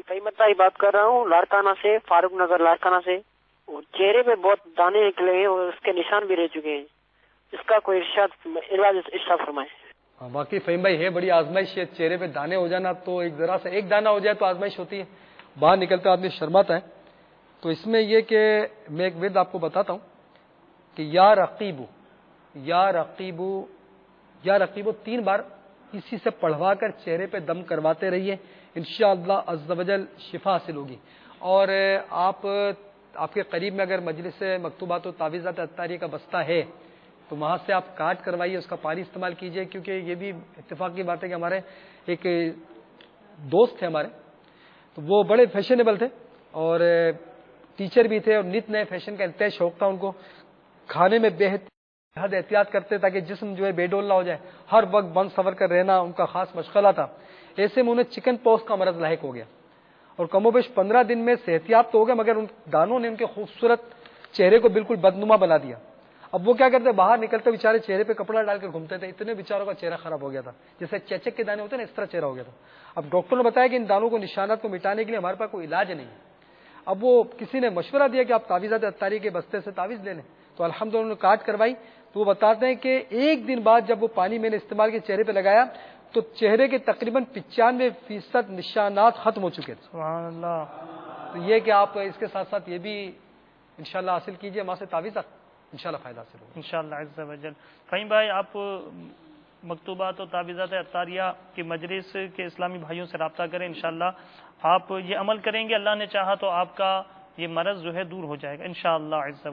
फहीमत भाई बात कर रहा हूँ लारकाना से, फारूक नगर लारकाना से। चेहरे पे बहुत दाने निकले हैं और उसके निशान भी रह चुके हैं, इसका कोई इलाज इरशाद फरमाए। हाँ, वाकई फहीम भाई है बड़ी आजमाइश है, चेहरे पे दाने हो जाना तो एक जरा सा एक दाना हो जाए तो आजमाइश होती है, बाहर निकलते आदमी शर्माता है। तो इसमें यह कि मैं एक विद आपको बताता हूँ कि या रकीबू या रकीबू या रकीबो 3 बार इसी से पढ़वा कर चेहरे पे दम करवाते रहिए, इंशाअल्लाह अज़्ज़ वजल शिफा हासिल होगी। और आपके करीब में अगर मजलिस मकतूबात व तावीज़ात अत्तारी का बस्ता है तो वहाँ से आप काट करवाइए, उसका पानी इस्तेमाल कीजिए, क्योंकि ये भी इत्तेफाक की बात है कि हमारे एक दोस्त थे हमारे, तो वो बड़े फैशनेबल थे और टीचर भी थे और नित नए फैशन का इंतहा शौक था उनको। खाने में बेहद एहतियात करते ताकि जिस्म जो है बेडोल ना हो जाए, हर वक्त बंद सवर कर रहना उनका खास मशगला था। ऐसे में उन्हें चिकन पॉक्स का मरज लाहिक हो गया और कमोबेश 15 दिन में सेहतियाब तो हो गए, मगर उन दानों ने उनके खूबसूरत चेहरे को बिल्कुल बदनुमा बना दिया। अब वो क्या करते, बाहर निकलते बेचारे चेहरे पे कपड़ा डालकर घूमते थे, इतने बेचारों का चेहरा खराब हो गया था, जैसे चेचक के दाने होते हैं ना, इस तरह चेहरा हो गया था। अब डॉक्टर ने बताया कि इन दानों को, निशानात को मिटाने के लिए हमारे पास कोई इलाज नहीं है। अब वो किसी ने मशवरा दिया कि आप तावीज़ात अत्तारी के बस्ते से तावीज़ ले लें, तो अल्हम्दुलिल्लाह उन्होंने काट करवाई। तो वो बताते हैं कि एक दिन बाद जब वो पानी मैंने इस्तेमाल के चेहरे पे लगाया तो चेहरे के तकरीबन 95% निशानात खत्म हो चुके थे। सुभान अल्लाह। तो ये कि आप इसके साथ साथ ये भी इंशाल्लाह हासिल कीजिए, वहाँ से तावीज़ात इंशाल्लाह फ़ायदा हासिल होगा इंशाल्लाह अज़्ज़ व जल। फहीम भाई, आप मकतूबात और तावीज़ात अत्तारिया की मजलिस के इस्लामी भाइयों से रब्ता करें, इंशाल्लाह आप ये अमल करेंगे, अल्लाह ने चाहा तो आपका ये मरज़ जो है दूर हो जाएगा इंशाअल्लाह अज़्ज़ व जल।